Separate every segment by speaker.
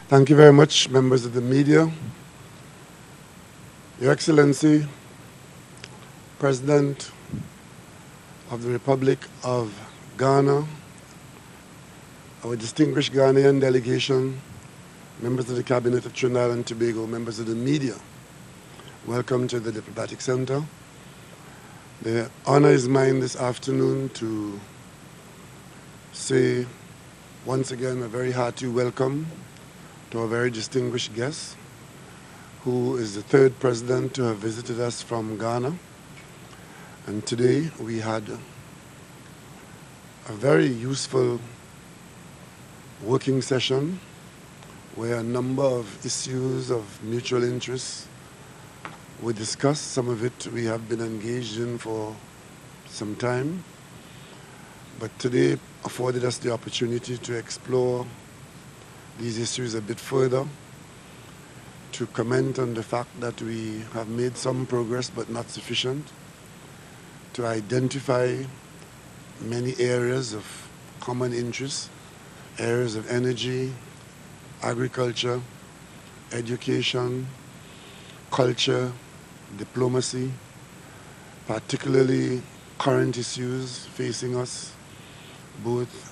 Speaker 1: Thank you very much, members of the media. Your Excellency, President of the Republic of Ghana, our distinguished Ghanaian delegation, members of the Cabinet of Trinidad and Tobago, members of the media, welcome to the Diplomatic Center. The honor is mine this afternoon to say once again a very hearty welcome to our very distinguished guest, who is the third president to have visited us from Ghana. And today we had a very useful working session where a number of issues of mutual interest were discussed. Some of it we have been engaged in for some time, but today afforded us the opportunity to explore these issues a bit further, to comment on the fact that we have made some progress but not sufficient, to identify many areas of common interest, areas of energy, agriculture, education, culture, diplomacy, particularly current issues facing us both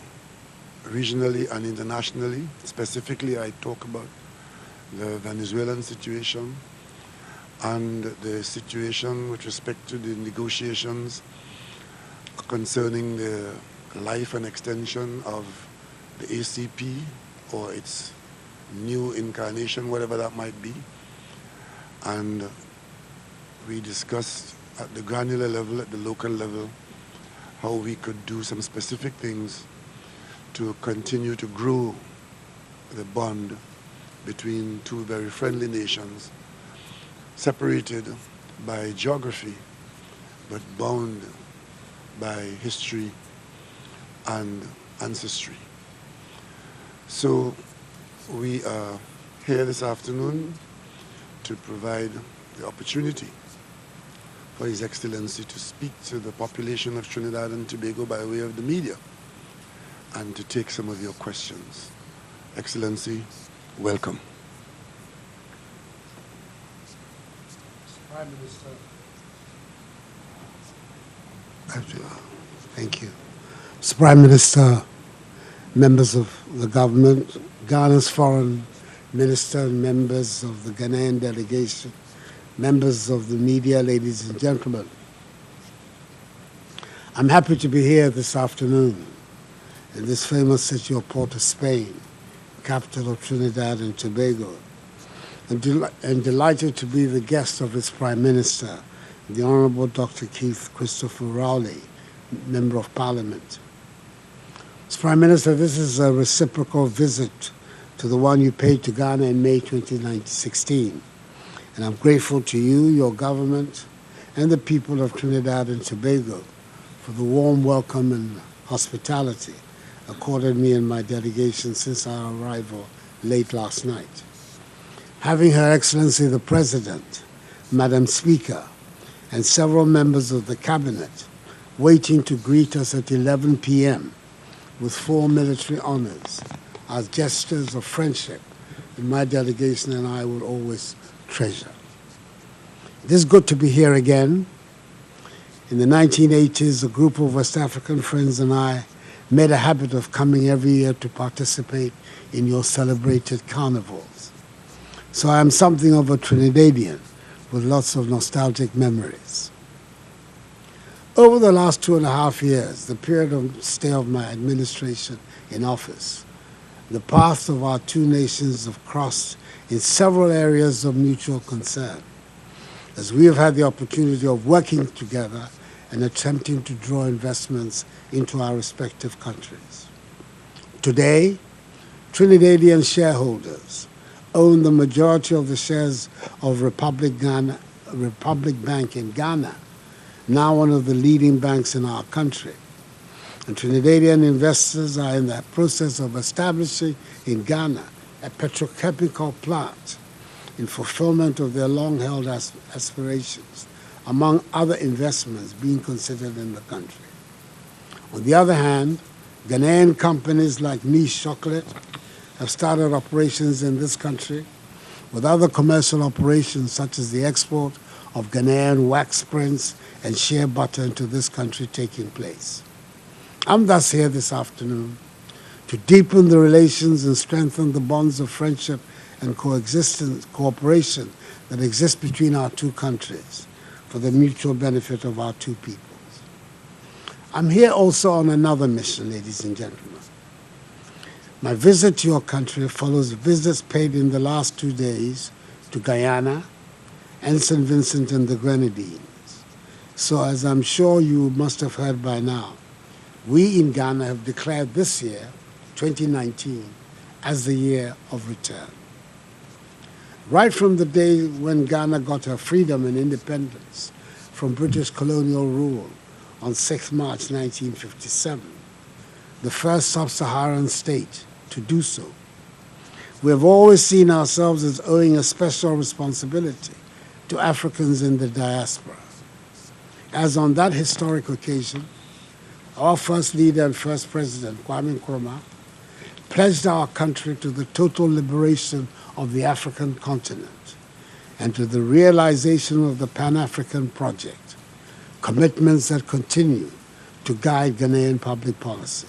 Speaker 1: regionally and internationally. Specifically, I talk about the Venezuelan situation and the situation with respect to the negotiations concerning the life and extension of the ACP or its new incarnation, whatever that might be. And we discussed at the granular level, at the local level, how we could do some specific things to continue to grow the bond between two very friendly nations, separated by geography, but bound by history and ancestry. So we are here this afternoon to provide the opportunity for His Excellency to speak to the population of Trinidad and Tobago by way of the media and to take some of your questions. Excellency, welcome.
Speaker 2: Prime Minister. Thank you. Mr. Prime Minister, members of the government, Ghana's foreign minister, and members of the Ghanaian delegation, members of the media, ladies and gentlemen. I'm happy to be here this afternoon in this famous city of Port of Spain, capital of Trinidad and Tobago, and delighted to be the guest of its Prime Minister, the Honorable Dr. Keith Christopher Rowley, Member of Parliament. Mr. Prime Minister, this is a reciprocal visit to the one you paid to Ghana in May 2016. And I'm grateful to you, your government, and the people of Trinidad and Tobago for the warm welcome and hospitality accorded me and my delegation since our arrival late last night. Having Her Excellency the President, Madam Speaker, and several members of the Cabinet waiting to greet us at 11 p.m. with 4 military honors as gestures of friendship that my delegation and I will always treasure. It is good to be here again. In the 1980s, a group of West African friends and I made a habit of coming every year to participate in your celebrated carnivals. So I am something of a Trinidadian with lots of nostalgic memories. Over the last 2.5 years, the period of stay of my administration in office, the paths of our two nations have crossed in several areas of mutual concern, as we have had the opportunity of working together and attempting to draw investments into our respective countries. Today, Trinidadian shareholders own the majority of the shares of Republic Bank in Ghana, now one of the leading banks in our country. And Trinidadian investors are in the process of establishing in Ghana a petrochemical plant in fulfillment of their long-held aspirations, among other investments being considered in the country. On the other hand, Ghanaian companies like Niche Chocolate have started operations in this country, with other commercial operations such as the export of Ghanaian wax prints and shea butter into this country taking place. I'm thus here this afternoon to deepen the relations and strengthen the bonds of friendship and cooperation that exist between our two countries for the mutual benefit of our two peoples. I'm here also on another mission, ladies and gentlemen. My visit to your country follows visits paid in the last 2 days to Guyana and St. Vincent and the Grenadines. So as I'm sure you must have heard by now, we in Ghana have declared this year, 2019, as the year of return. Right from the day when Ghana got her freedom and independence from British colonial rule on 6 March 1957, the first sub-Saharan state to do so, we have always seen ourselves as owing a special responsibility to Africans in the diaspora. As on that historic occasion, our first leader and first president, Kwame Nkrumah, pledged our country to the total liberation of the African continent and to the realization of the Pan-African project, commitments that continue to guide Ghanaian public policy.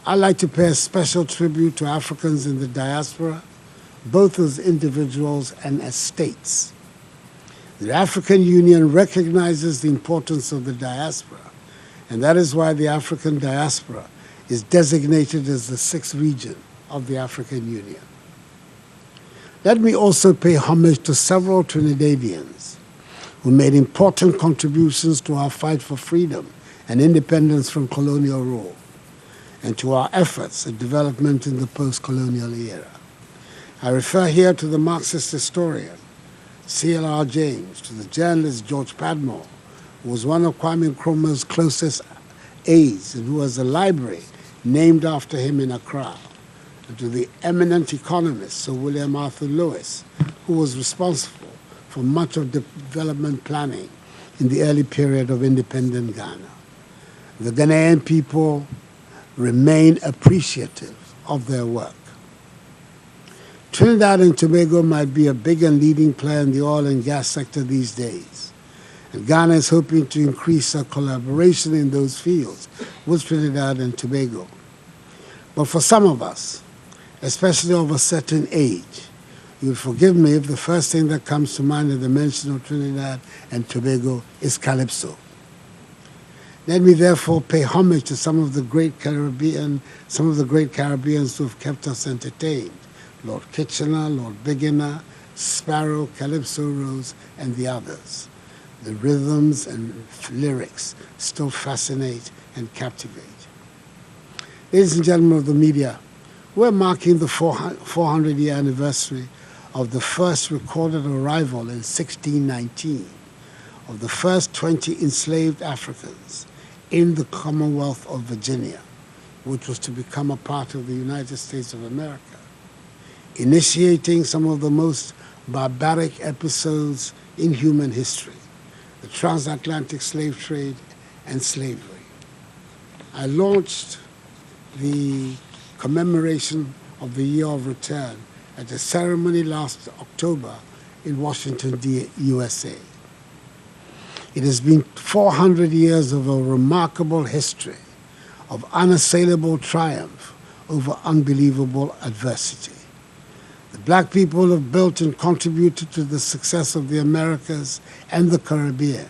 Speaker 2: I'd like to pay a special tribute to Africans in the diaspora, both as individuals and as states. The African Union recognizes the importance of the diaspora, and that is why the African diaspora is designated as the 6th region of the African Union. Let me also pay homage to several Trinidadians who made important contributions to our fight for freedom and independence from colonial rule, and to our efforts at development in the post-colonial era. I refer here to the Marxist historian, C.L.R. James, to the journalist George Padmore, who was one of Kwame Nkrumah's closest aides and who has a library named after him in Accra, and to the eminent economist Sir William Arthur Lewis, who was responsible for much of development planning in the early period of independent Ghana. The Ghanaian people remain appreciative of their work. Trinidad and Tobago might be a big and leading player in the oil and gas sector these days, and Ghana is hoping to increase our collaboration in those fields with Trinidad and Tobago. But for some of us, especially of a certain age, you'll forgive me if the first thing that comes to mind at the mention of Trinidad and Tobago is calypso. Let me therefore pay homage to some of the great Caribbeans who have kept us entertained: Lord Kitchener, Lord Biggener, Sparrow, Calypso Rose, and the others. The rhythms and lyrics still fascinate and captivate. Ladies and gentlemen of the media, we're marking the 400-year anniversary of the first recorded arrival in 1619 of the first 20 enslaved Africans in the Commonwealth of Virginia, which was to become a part of the United States of America, initiating some of the most barbaric episodes in human history: the transatlantic slave trade and slavery. I launched the commemoration of the Year of Return at a ceremony last October in Washington, USA. It has been 400 years of a remarkable history of unassailable triumph over unbelievable adversity. The black people have built and contributed to the success of the Americas and the Caribbean.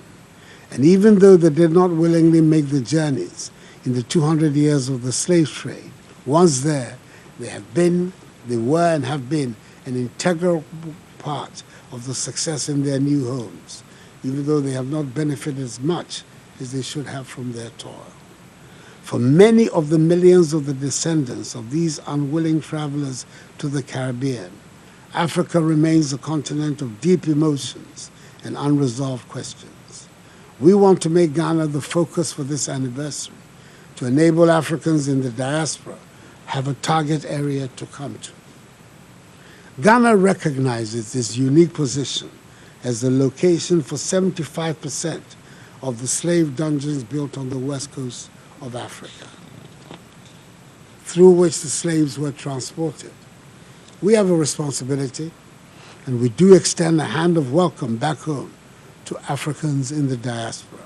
Speaker 2: And even though they did not willingly make the journeys in the 200 years of the slave trade, once there, they were and have been an integral part of the success in their new homes, even though they have not benefited as much as they should have from their toil. For many of the millions of the descendants of these unwilling travelers to the Caribbean, Africa remains a continent of deep emotions and unresolved questions. We want to make Ghana the focus for this anniversary, to enable Africans in the diaspora have a target area to come to. Ghana recognizes this unique position as the location for 75% of the slave dungeons built on the west coast of Africa. through which the slaves were transported. We have a responsibility, and we do extend a hand of welcome back home to Africans in the diaspora.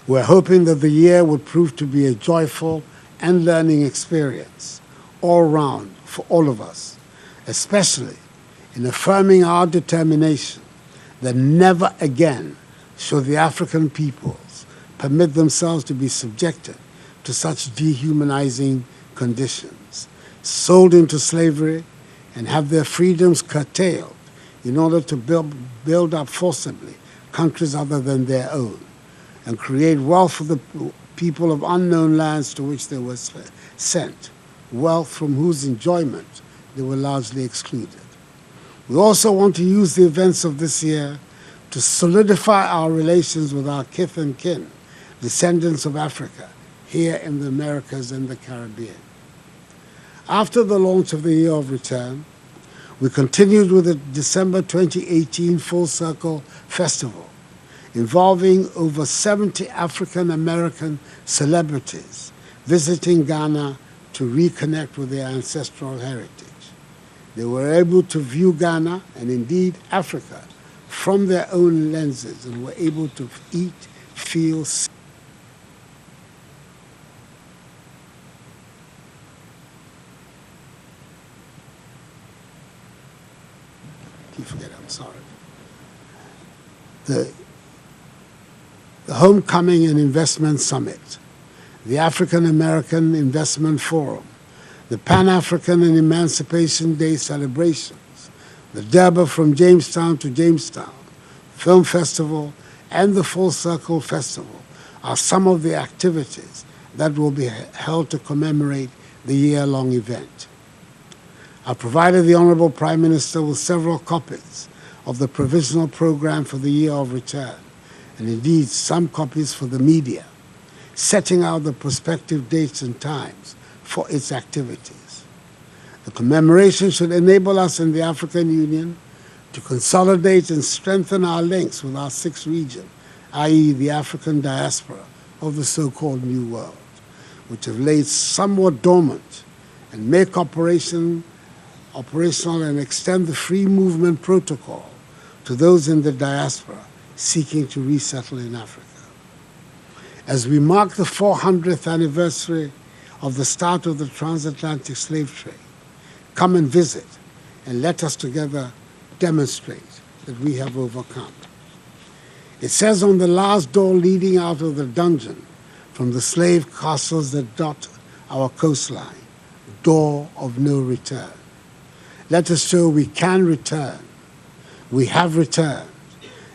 Speaker 2: We're hoping that the year would prove to be a joyful and learning experience all round for all of us, especially in affirming our determination that never again should the African peoples permit themselves to be subjected to such dehumanizing conditions, sold into slavery, and have their freedoms curtailed in order to build up forcibly countries other than their own and create wealth for the people of unknown lands to which they were sent, wealth from whose enjoyment they were largely excluded. We also want to use the events of this year to solidify our relations with our kith and kin, descendants of Africa, here in the Americas and the Caribbean. After the launch of the Year of Return, we continued with the December 2018 Full Circle Festival, involving over 70 African American celebrities visiting Ghana to reconnect with their ancestral heritage. They were able to view Ghana, and indeed Africa, from their own lenses and were able to eat, feel, see. I'm sorry. The Homecoming and Investment Summit, the African American Investment Forum, the Pan-African and Emancipation Day celebrations, the Durbar from Jamestown to Jamestown, Film Festival, and the Full Circle Festival are some of the activities that will be held to commemorate the year-long event. I provided the Honorable Prime Minister with several copies of the provisional program for the Year of Return, and indeed some copies for the media, setting out the prospective dates and times for its activities. The commemoration should enable us in the African Union to consolidate and strengthen our links with our sixth region, i.e. the African diaspora of the so-called New World, which have laid somewhat dormant, and make operational and extend the free movement protocol to those in the diaspora seeking to resettle in Africa. As we mark the 400th anniversary of the start of the transatlantic slave trade, come and visit and let us together demonstrate that we have overcome. It says on the last door leading out of the dungeon from the slave castles that dot our coastline, door of no return. Let us show we can return. We have returned,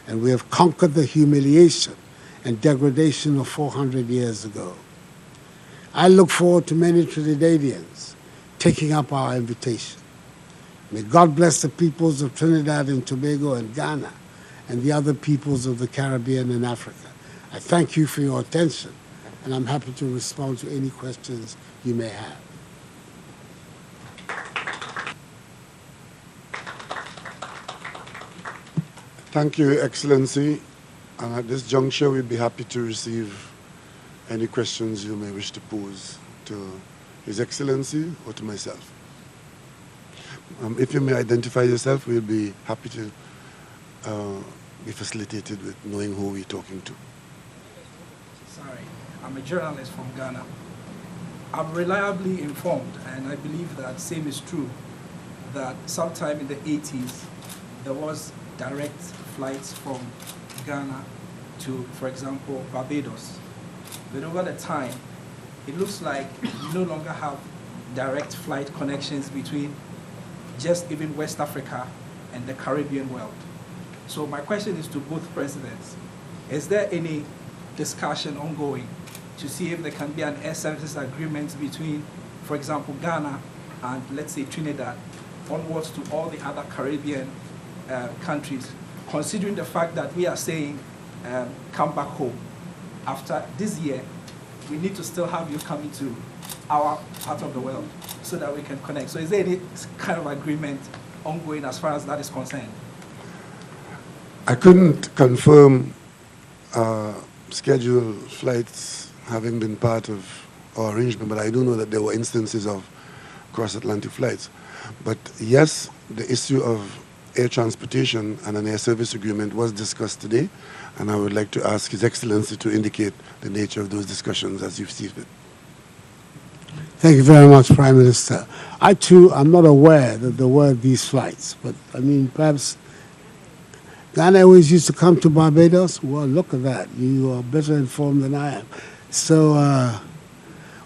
Speaker 2: and we have conquered the humiliation and degradation of 400 years ago. I look forward to many Trinidadians taking up our invitation. May God bless the peoples of Trinidad and Tobago and Ghana and the other peoples of the Caribbean and Africa. I thank you for your attention, and I'm happy to respond to any questions you may have.
Speaker 1: Thank you, Excellency. And at this juncture, we'd be happy to receive any questions you may wish to pose to His Excellency or to myself. If you may identify yourself, we'll be happy to be facilitated with knowing who we're talking to.
Speaker 3: Sorry, I'm a journalist from Ghana. I'm reliably informed, and I believe that same is true, that sometime in the 80s, there was direct flights from Ghana to, for example, Barbados. But over the time, it looks like we no longer have direct flight connections between just even West Africa and the Caribbean world. So my question is to both presidents. Is there any discussion ongoing to see if there can be an air services agreement between, for example, Ghana and, let's say, Trinidad, onwards to all the other Caribbean countries, considering the fact that we are saying, come back home. After this year, we need to still have you coming to our part of the world so that we can connect. So is there any kind of agreement ongoing as far as that is concerned?
Speaker 1: I couldn't confirm scheduled flights having been part of or arrangement, but I do know that there were instances of cross-Atlantic flights. But yes, the issue of air transportation and an air service agreement was discussed today, and I would like to ask His Excellency to indicate the nature of those discussions as you see fit.
Speaker 2: Thank you very much, Prime Minister. I, too, am not aware that there were these flights, but, I mean, perhaps Ghana Airways used to come to Barbados. Well, look at that. You are better informed than I am. So,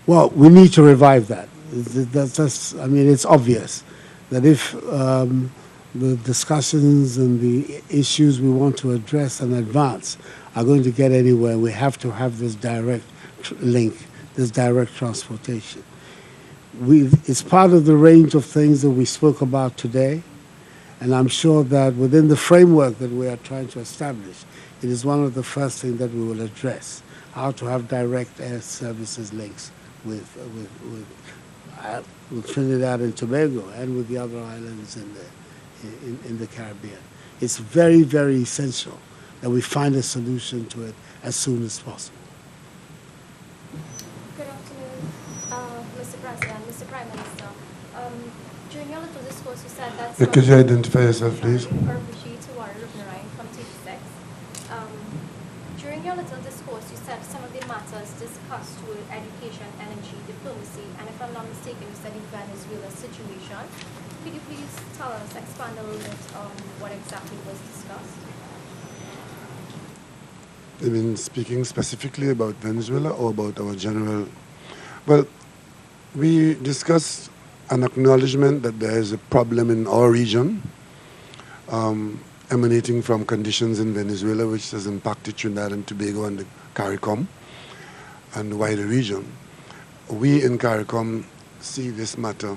Speaker 2: well, we need to revive that. I mean, it's obvious that if the discussions and the issues we want to address and advance are going to get anywhere, we have to have this direct link, this direct transportation. It's part of the range of things that we spoke about today, and I'm sure that within the framework that we are trying to establish, it is one of the first things that we will address, how to have direct air services links with Trinidad and Tobago and with the other islands in the Caribbean. It's very, very essential that we find a solution to it as soon as possible.
Speaker 4: Good afternoon, Mr. President, Mr. Prime Minister. During your little discourse, you said that...
Speaker 1: Could you identify yourself, please?
Speaker 4: From T6. During your little discourse, you said some of the matters discussed were education, energy, diplomacy, and if I'm not mistaken, you said the Venezuela situation. Could you please tell us, expand a little bit on what exactly was discussed?
Speaker 1: I mean, speaking specifically about Venezuela or about our general... Well, we discussed an acknowledgement that there is a problem in our region emanating from conditions in Venezuela, which has impacted Trinidad and Tobago and the CARICOM and the wider region. We in CARICOM see this matter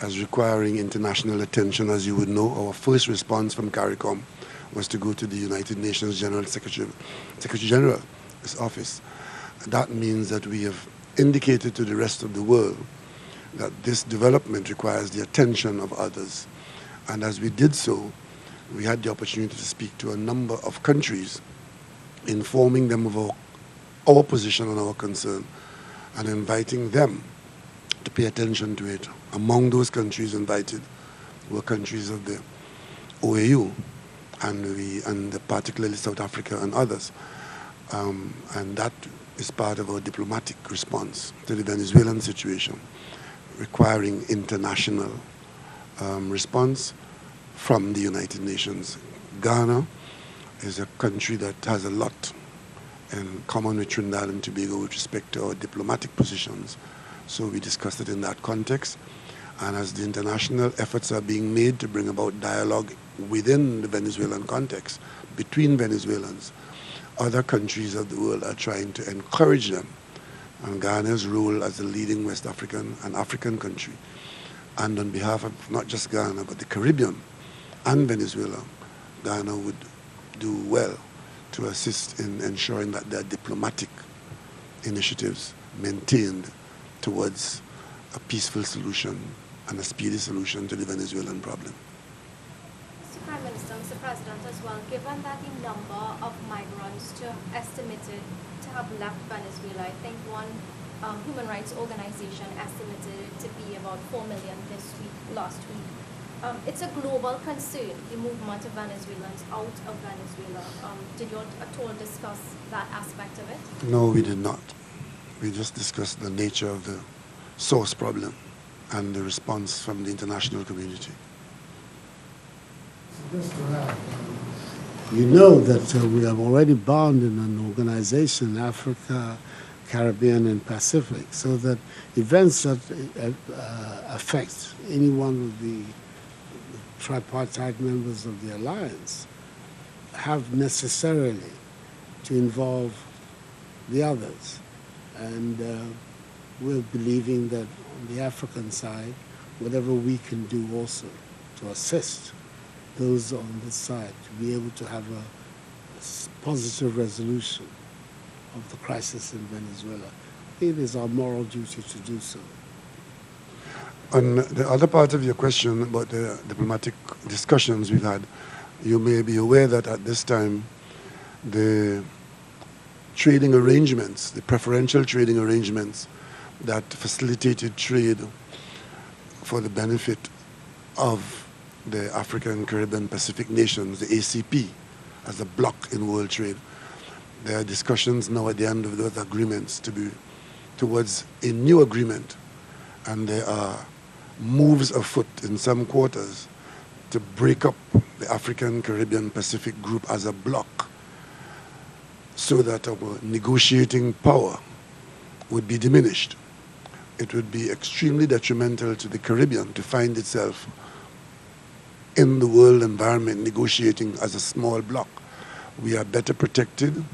Speaker 1: as requiring international attention. As you would know, our first response from CARICOM was to go to the United Nations General Secretary General's office. That means that we have indicated to the rest of the world that this development requires the attention of others. And as we did so, we had the opportunity to speak to a number of countries, informing them of our position and our concern, and inviting them to pay attention to it. Among those countries invited were countries of the OAU, and particularly South Africa and others. And that is part of our diplomatic response to the Venezuelan situation, requiring international response from the United Nations. Ghana is a country that has a lot in common with Trinidad and Tobago with respect to our diplomatic positions. So we discussed it in that context. And as the international efforts are being made to bring about dialogue within the Venezuelan context, between Venezuelans, other countries of the world are trying to encourage them. And Ghana's role as a leading West African and African country, and on behalf of not just Ghana, but the Caribbean and Venezuela, Ghana would do well to assist in ensuring that there are diplomatic initiatives maintained towards a peaceful solution and a speedy solution to the Venezuelan problem.
Speaker 4: Mr. Prime Minister, Mr. President as well, given that the number of migrants estimated to have left Venezuela, I think one human rights organization estimated it to be about 4 million last week. It's a global concern, the movement of Venezuelans out of Venezuela. Did you at all discuss that aspect of it?
Speaker 1: No, we did not. We just discussed the nature of the source problem and the response from the international community.
Speaker 2: Just to add, you know that we have already bound in an organization, Africa, Caribbean, and Pacific, so that events that affect any one of the tripartite members of the alliance have necessarily to involve the others. And we're believing that on the African side, whatever we can do also to assist those on this side to be able to have a positive resolution of the crisis in Venezuela, it is our moral duty to do so.
Speaker 1: On the other part of your question about the diplomatic discussions we've had, you may be aware that at this time, the trading arrangements, the preferential trading arrangements that facilitated trade for the benefit of the African, Caribbean, Pacific nations, the ACP, as a bloc in world trade. There are discussions now at the end of those agreements to be towards a new agreement, and there are moves afoot in some quarters to break up the African, Caribbean, Pacific group as a bloc so that our negotiating power would be diminished. It would be extremely detrimental to the Caribbean to find itself in the world environment negotiating as a small bloc. We are better protected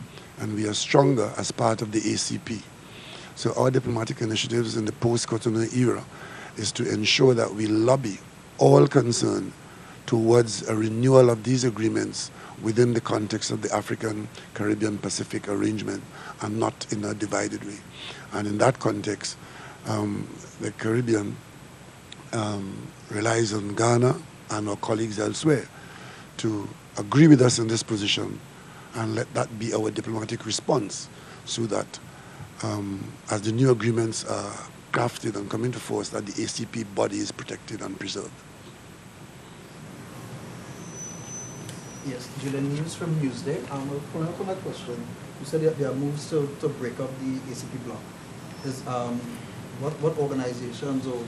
Speaker 1: and we are stronger as part of the ACP. So our diplomatic initiatives in the post-Cotonou era is to ensure that we lobby all concerned towards a renewal of these agreements within the context of the African, Caribbean, Pacific arrangement and not in a divided way. And in that context, the Caribbean relies on Ghana and our colleagues elsewhere to agree with us in this position and let that be our diplomatic response so that as the new agreements are crafted and come into force, that the ACP body is protected and preserved.
Speaker 5: Yes, Julian News from Newsday. Following up on that question, you said there are moves to break up the ACP bloc. Is what organizations or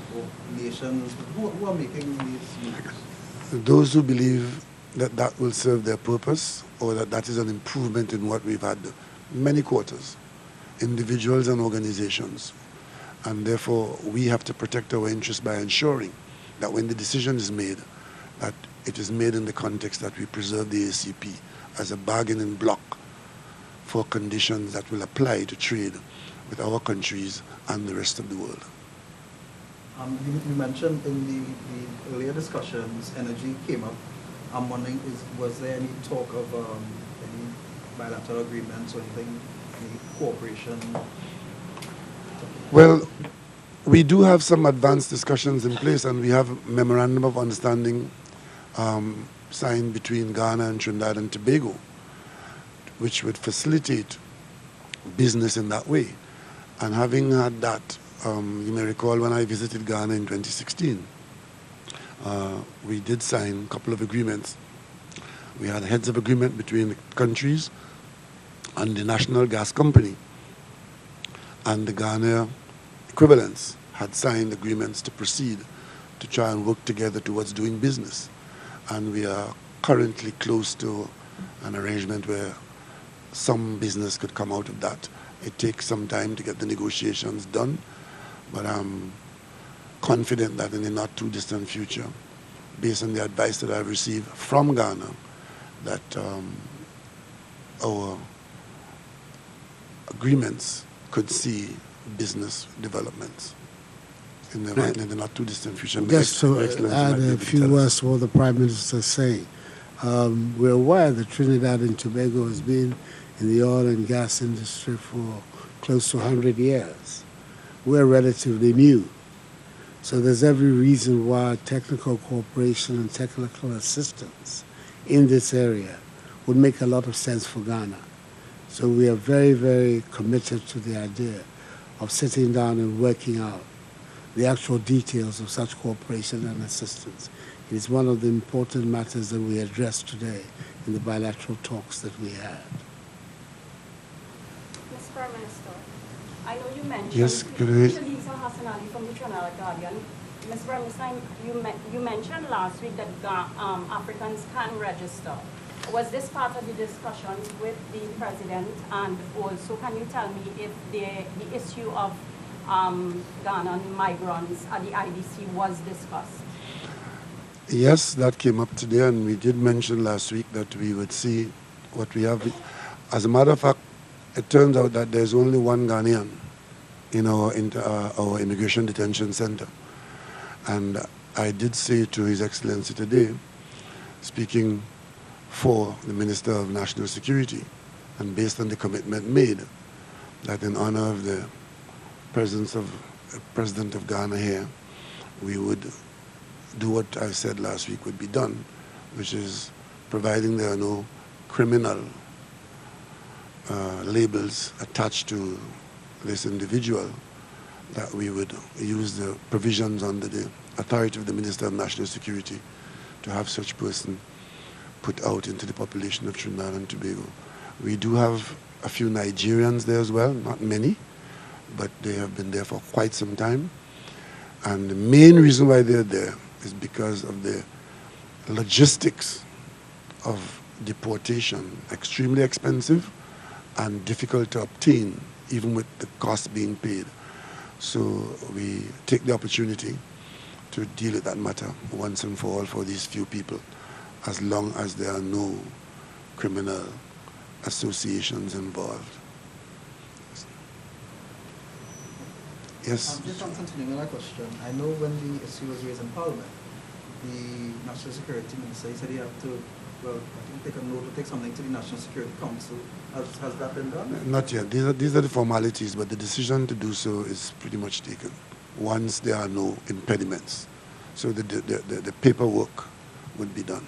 Speaker 5: nations who are making these moves?
Speaker 1: Those who believe that that will serve their purpose or that that is an improvement in what we've had many quarters, individuals and organizations. And therefore, we have to protect our interests by ensuring that when the decision is made, that it is made in the context that we preserve the ACP as a bargaining bloc for conditions that will apply to trade with our countries and the rest of the world.
Speaker 5: You mentioned in the earlier discussions, energy came up. I'm wondering, was there any talk of any bilateral agreements or anything, any cooperation?
Speaker 1: Well, we do have some advanced discussions in place, and we have a memorandum of understanding signed between Ghana and Trinidad and Tobago, which would facilitate business in that way. And having had that, you may recall when I visited Ghana in 2016, we did sign a couple of agreements. We had heads of agreement between the countries and the National Gas Company, and the Ghana equivalents had signed agreements to proceed to try and work together towards doing business. And we are currently close to an arrangement where some business could come out of that. It takes some time to get the negotiations done, but I'm confident that in the not too distant future, based on the advice that I've received from Ghana, that our agreements could see business developments in the not too distant future.
Speaker 2: Just to add a few words to what the Prime Minister is saying. We're aware that Trinidad and Tobago has been in the oil and gas industry for close to 100 years. We're relatively new. So there's every reason why technical cooperation and technical assistance in this area would make a lot of sense for Ghana. So we are very, very committed to the idea of sitting down and working out the actual details of such cooperation and assistance. It is one of the important matters that we addressed today in the bilateral talks that we had.
Speaker 6: Mr. Prime Minister, I know you mentioned...
Speaker 1: Yes, good evening.
Speaker 6: Lisa Hassan Ali from the Trinidad Guardian. Mr. Prime Minister, you mentioned last week that Africans can register. Was this part of the discussions with the President? And also, can you tell me if the issue of Ghanaian migrants at the IDC was discussed?
Speaker 1: Yes, that came up today, and we did mention last week that we would see what we have. As a matter of fact, it turns out that there's only one Ghanaian in our immigration detention center. And I did say to His Excellency today, speaking for the Minister of National Security, and based on the commitment made, that in honor of the presence of the President of Ghana here, we would do what I said last week would be done, which is providing there are no criminal labels attached to this individual, that we would use the provisions under the authority of the Minister of National Security to have such person put out into the population of Trinidad and Tobago. We do have a few Nigerians there as well, not many, but they have been there for quite some time. And the main reason why they're there is because of the logistics of deportation, extremely expensive and difficult to obtain, even with the cost being paid. So we take the opportunity to deal with that matter once and for all for these few people, as long as there are no criminal associations involved. Yes?
Speaker 5: Just on continuing on that question, I know when the issue was raised in Parliament, the National Security Minister, he said he had to, well, I think take a note or take something to the National Security Council. Has that been done?
Speaker 1: Not yet. These are the formalities, but the decision to do so is pretty much taken once there are no impediments. So the paperwork would be done.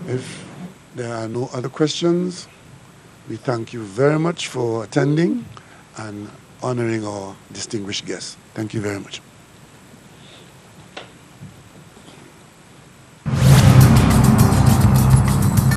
Speaker 1: If there are no other questions, we thank you very much for attending and honoring our distinguished guests. Thank you very much.